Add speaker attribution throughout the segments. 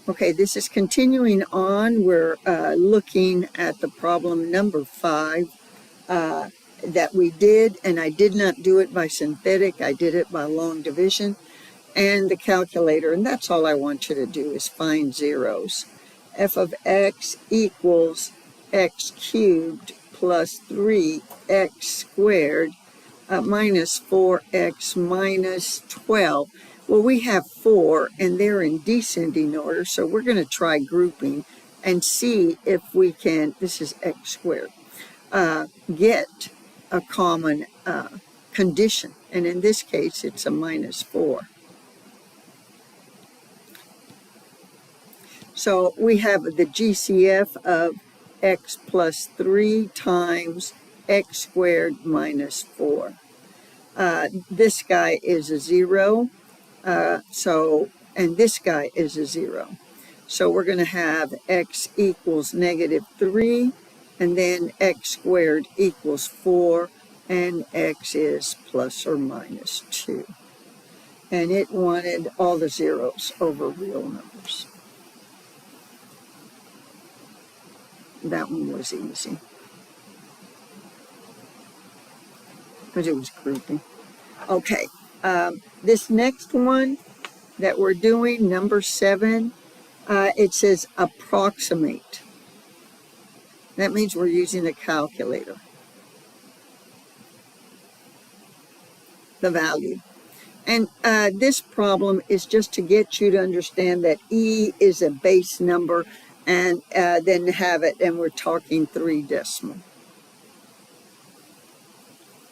Speaker 1: Okay, this is continuing on. We're looking at the problem number 5 that we did, and I did not do it by synthetic. I did it by long division and the calculator, and that's all I want you to do is find zeros. F of x equals x cubed plus 3x squared minus 4x minus 12. Well, we have 4, and they're in descending order, so we're going to try grouping and see if we can, this is x squared, get a common condition. And in this case, it's a minus 4. So we have the GCF of x plus 3 times x squared minus 4. This guy is a 0. And this guy is a 0. So we're going to have x equals negative 3, and then x squared equals 4, and x is plus or minus 2. And it wanted all the zeros over real numbers. That one was easy, because it was grouping. Okay, this next one that we're doing, number 7, it says approximate. That means we're using the calculator. The value. And this problem is just to get you to understand that E is a base number, and then have it, and we're talking 3 decimal.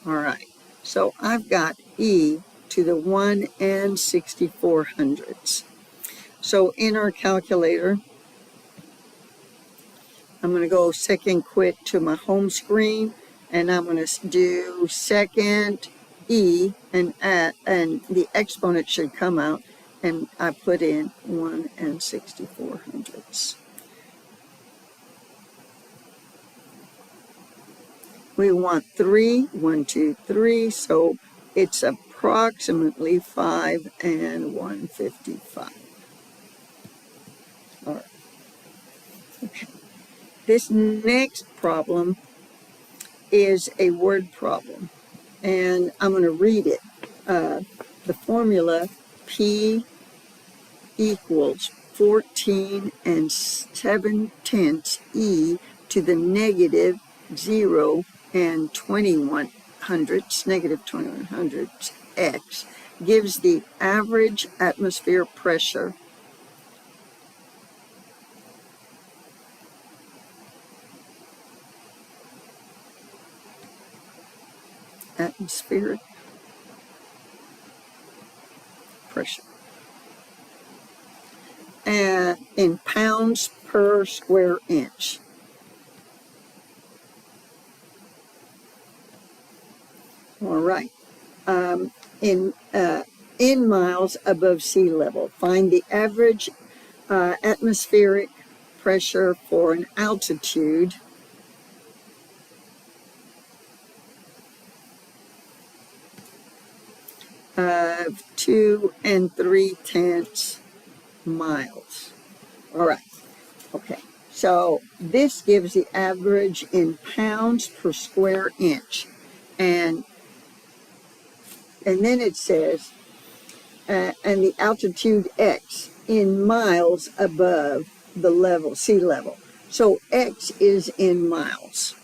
Speaker 1: All right, so I've got E to the 1 and 6400ths. So in our calculator, I'm going to go second quick to my home screen, and I'm going to do second E, and the exponent should come out, and I put in 1 and 6400ths. We want 3, 1, 2, 3, so it's approximately 5 and 155. All right. Okay. This next problem is a word problem, and I'm going to read it. The formula P equals 14 and 7/10 E to the negative 0 and 2100ths, negative 2100ths x, gives the average atmosphere pressure atmospheric pressure in pounds per square inch. All right. In miles above sea level, find the average atmospheric pressure for an altitude of 2 3/10 miles. All right. Okay. So this gives the average in pounds per square inch, and then it says, and the altitude x in miles above the level, sea level. So x is in miles.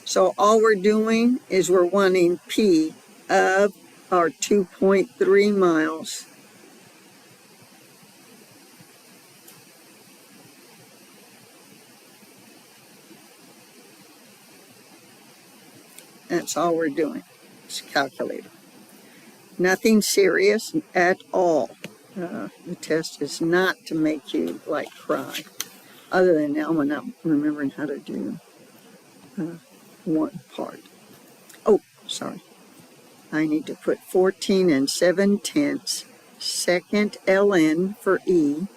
Speaker 1: So all we're doing is we're wanting P of our 2.3 miles That's all we're doing. It's a calculator. Nothing serious at all. The test is not to make you cry. Other than now, I'm not remembering how to do one part. Oh, sorry. I need to put 14 and 7/10 second ln for E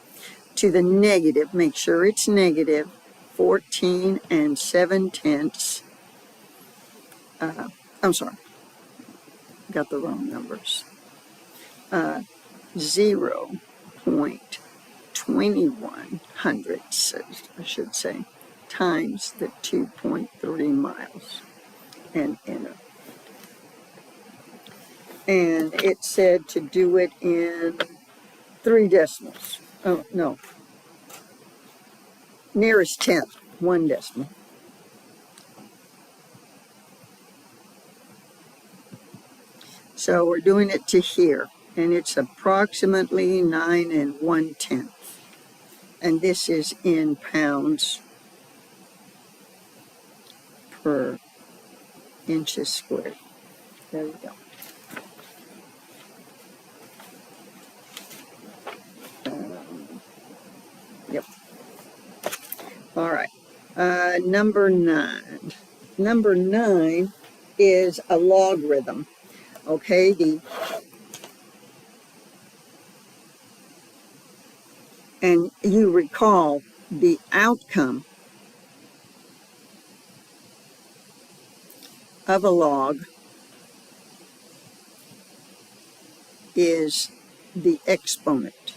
Speaker 1: to the negative. Make sure it's negative 14 and 7/10. I'm sorry. Got the wrong numbers. 0.21 hundredths, I should say, times the 2.3 miles, and enter. And it said to do it in 3 decimals. Oh, no. Nearest tenth, 1 decimal. So we're doing it to here, and it's approximately 9 1/10. And this is in pounds per inches squared. There we go. Yep. All right. Number 9. Number 9 is a logarithm. Okay, and you recall the outcome of a log is the exponent.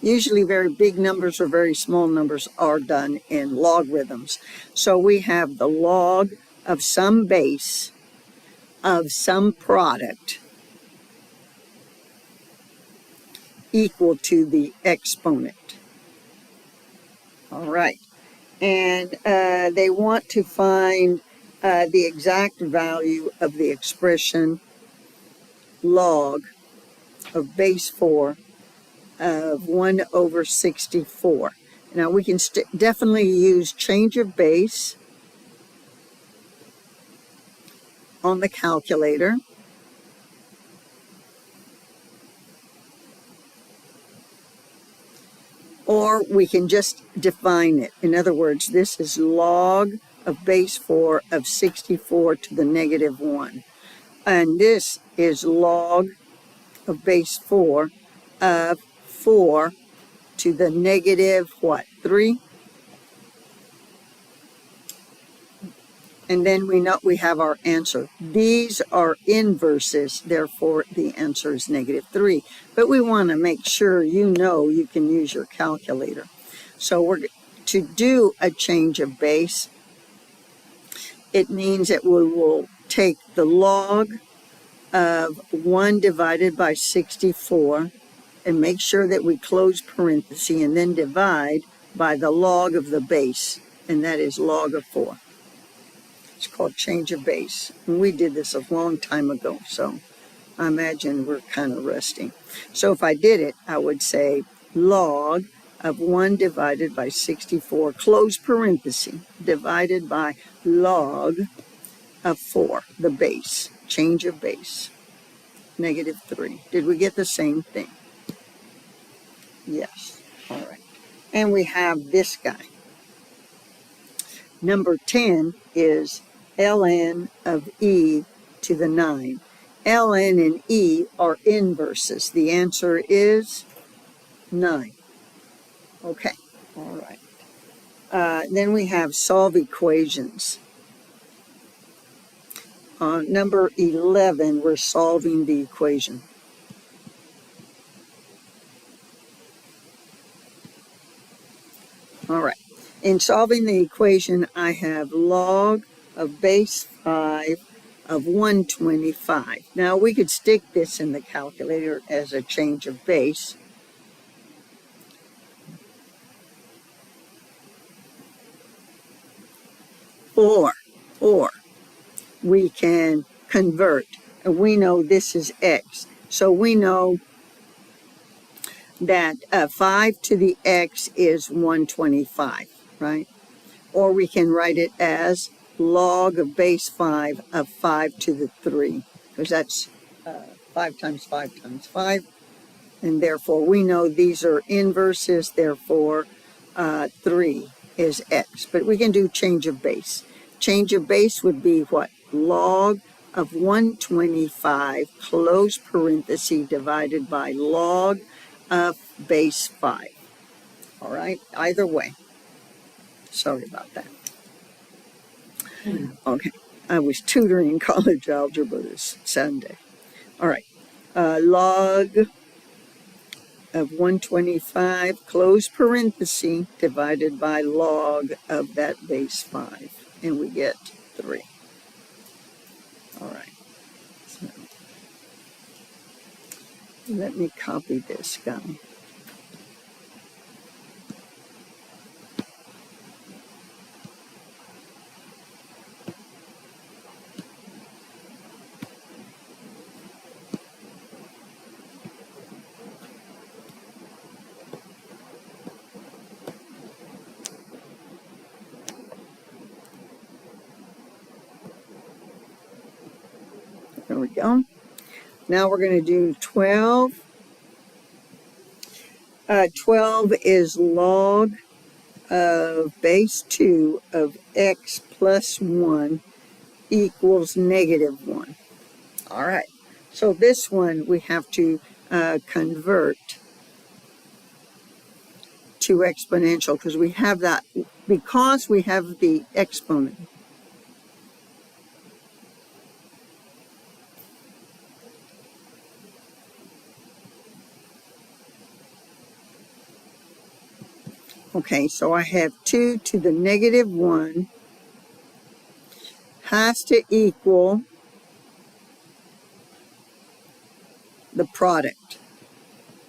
Speaker 1: Usually very big numbers or very small numbers are done in logarithms. So we have the log of some base of some product equal to the exponent. All right. And they want to find the exact value of the expression log of base 4 of 1 over 64. Now we can definitely use change of base on the calculator. Or we can just define it. In other words, this is log of base 4 of 64 to the negative 1. And this is log of base 4 of 4 to the negative, what, 3? And then we know we have our answer. These are inverses, therefore the answer is negative 3. But we want to make sure you know you can use your calculator. So we're to do a change of base. It means that we will take the log of 1 divided by 64 and make sure that we close parenthesis and then divide by the log of the base, and that is log of 4. It's called change of base. And we did this a long time ago, so I imagine we're kind of rusty. So if I did it, I would say log of 1 divided by 64, close parenthesis, divided by log of 4, the base, change of base, negative 3. Did we get the same thing? Yes. All right. And we have this guy. Number 10 is ln of e to the 9. ln and e are inverses. The answer is 9. Okay, all right. Then we have solve equations. Number 11, we're solving the equation. All right. In solving the equation, I have log of base 5 of 125. Now, we could stick this in the calculator as a change of base. Or we can convert. And we know this is x. So we know that 5 to the x is 125, right? Or we can write it as log of base 5 of 5 to the 3, because that's 5 times 5 times 5. And therefore, we know these are inverses, therefore 3 is x. But we can do change of base. Change of base would be what? Log of 125, close parenthesis, divided by log of base 5. All right, either way. Sorry about that. Okay, I was tutoring college algebra this Sunday. All right, log of 125, close parenthesis, divided by log of that base 5. And we get 3. All right. So let me copy this guy. There we go. Now we're going to do 12. 12 is log of base 2 of x plus 1 equals negative 1. All right. So this one we have to convert to exponential because we have that, because we have the exponent. Okay, so I have 2 to the negative 1 has to equal the product,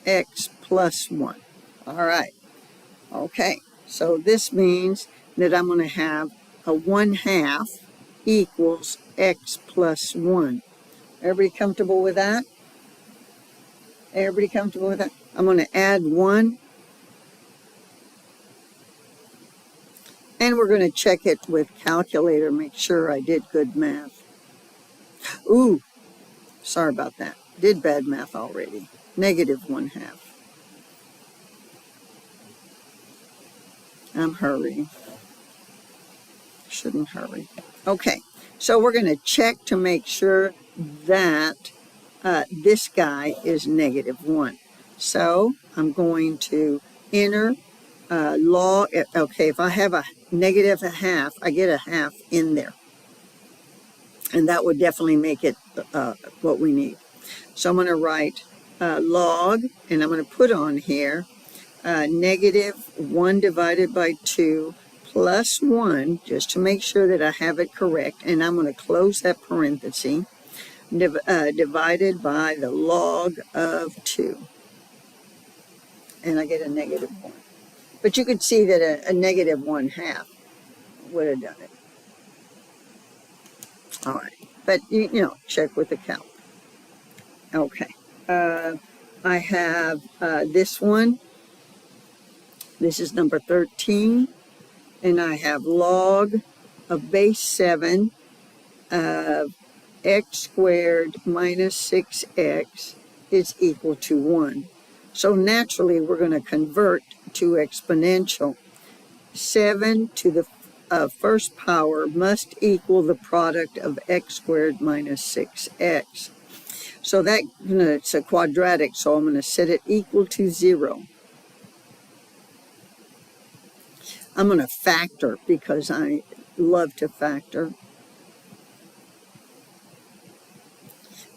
Speaker 1: x plus 1. All right. Okay, so this means that I'm going to have a 1/2 equals x plus 1. Everybody comfortable with that? Everybody comfortable with that? I'm going to add 1. And we're going to check it with calculator, make sure I did good math. Ooh, sorry about that. Did bad math already. Negative 1/2. I'm hurrying. Shouldn't hurry. Okay, so we're going to check to make sure that this guy is negative 1. So I'm going to enter log. Okay, if I have a negative 1/2, I get a 1/2 in there. And that would definitely make it what we need. So I'm going to write log, and I'm going to put on here negative 1 divided by 2 plus 1, just to make sure that I have it correct. And I'm going to close that parenthesis, divided by the log of 2. And I get a negative 1. But you could see that a negative 1/2 would have done it. All right. But, you know, check with the calc. Okay. I have this one. This is number 13. And I have log of base 7 of x squared minus 6x is equal to 1. So naturally, we're going to convert to exponential. 7 to the first power must equal the product of x squared minus 6x. So that, it's a quadratic, so I'm going to set it equal to 0. I'm going to factor because I love to factor.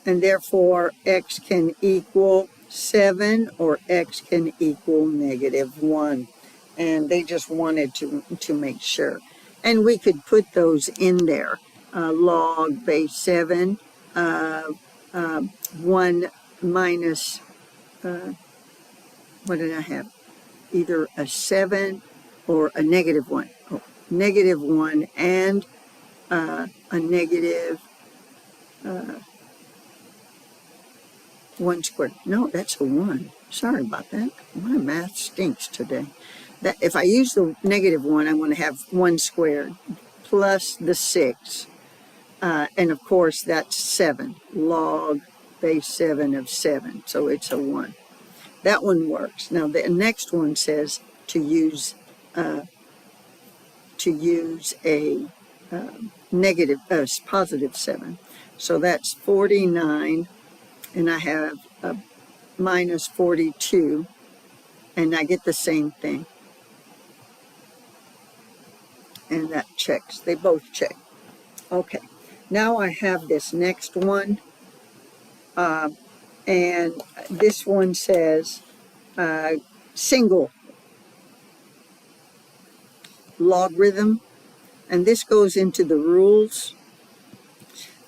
Speaker 1: And therefore, x can equal 7 or x can equal negative 1. And they just wanted to make sure. And we could put those in there. Log base 7 of 1 minus, what did I have? Either a 7 or a negative 1. Oh, negative 1 and a negative 1 squared. No, that's a 1. Sorry about that. My math stinks today. That if I use the negative 1, I'm going to have 1 squared plus the 6. And of course, that's 7. Log base 7 of 7. So it's a 1. That one works. Now, the next one says to use a positive 7. So that's 49. And I have a minus 42, and I get the same thing. And that checks. They both check. Okay. Now I have this next one, and And this one says single logarithm. And this goes into the rules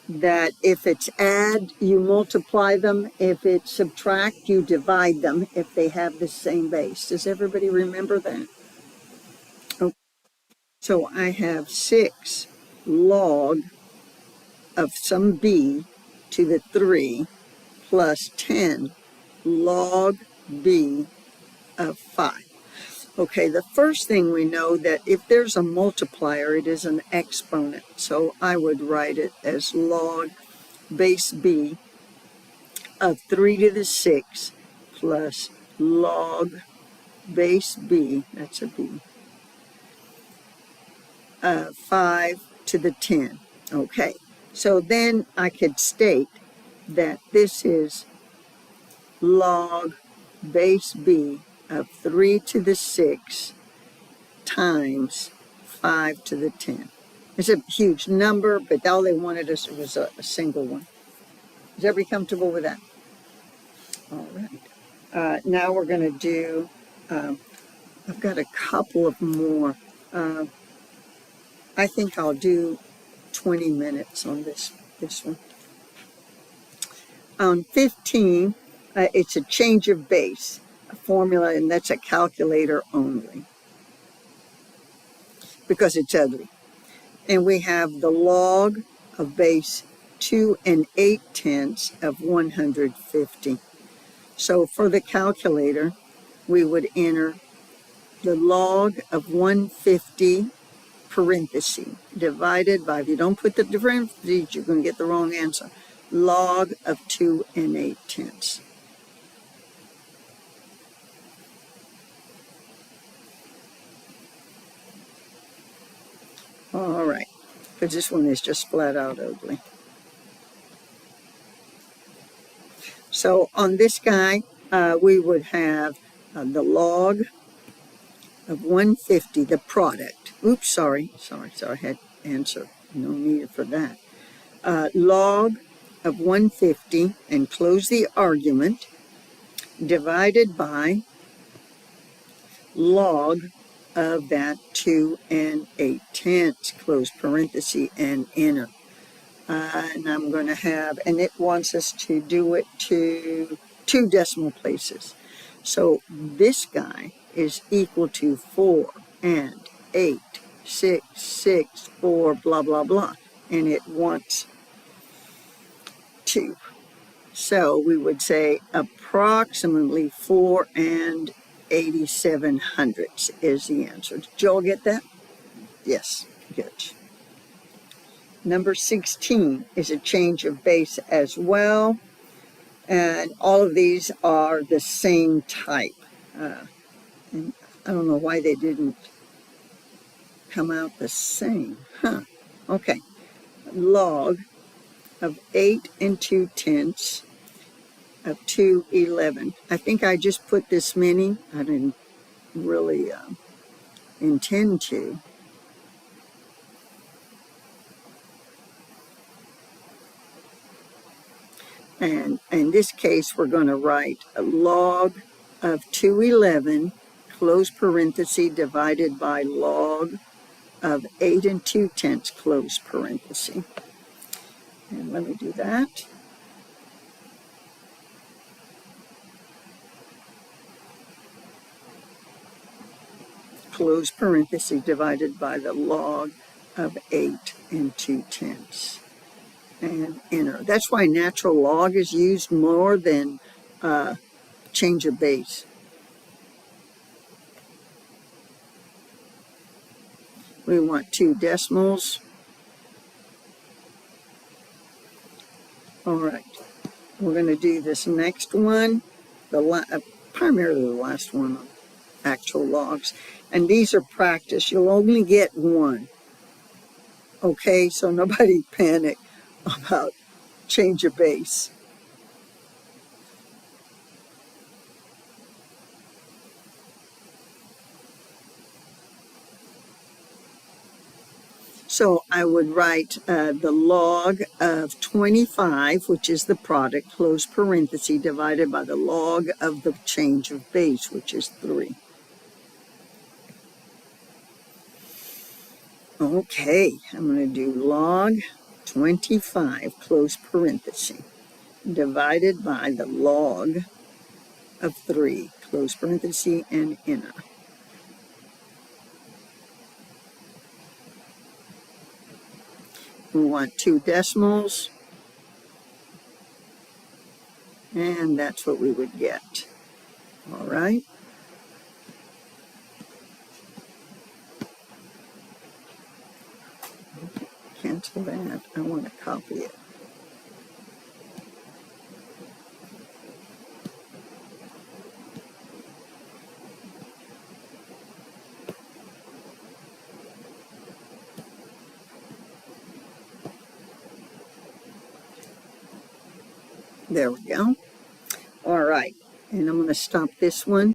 Speaker 1: that if it's add, you multiply them. If it's subtract, you divide them if they have the same base. Does everybody remember that? Okay. So I have 6 log of some b to the 3 plus 10 log b of 5. Okay, the first thing we know that if there's a multiplier, it is an exponent. So I would write it as log base b of 3 to the 6 plus log base b, that's a b, 5 to the 10. Okay, so then I could state that this is log base b of 3 to the 6 times 5 to the 10. It's a huge number, but all they wanted us was a single one. Is everybody comfortable with that? All right. Now we're going to do, I've got a couple of more. I think I'll do 20 minutes on this one. On 15, it's a change of base, a formula, and that's a calculator only because it's ugly. And we have the log of base 2 8/10 of 150. So for the calculator, we would enter the log of 150 parenthesis divided by, if you don't put the parentheses, you're going to get the wrong answer, log of 2 8/10. All right, because this one is just flat out ugly. So on this guy, we would have the log of 150, the product. Oops, sorry, I had answer. No need for that. Log of 150, and close the argument, divided by log of that 2 8/10, close parenthesis, and enter. And I'm going to have, and it wants us to do it to 2 decimal places. So this guy is equal to 4 and 8, 6, 6, 4, blah, blah, blah. And it wants 2. So we would say approximately 4 and 87/100 is the answer. Did you all get that? Yes, good. Number 16 is a change of base as well. And all of these are the same type. And I don't know why they didn't come out the same. Okay. Log of 8 2/10 of 211. I think I just put this many. I didn't really intend to. And in this case, we're going to write a log of 211, close parenthesis, divided by log of 8 2/10, close parenthesis. And let me do that. Close parenthesis, divided by the log of 8 2/10. And enter. That's why natural log is used more than change of base. We want 2 decimals. All right, we're going to do this next one, primarily the last one on actual logs. And these are practice. You'll only get one. Okay, so nobody panic about change of base. So I would write the log of 25, which is the product, close parenthesis, divided by the log of the change of base, which is 3. Okay, I'm going to do log 25, close parenthesis, divided by the log of 3, close parenthesis, and enter. We want 2 decimals, and that's what we would get. All right. Cancel that. I want to copy it. There we go. All right. And I'm going to stop this one.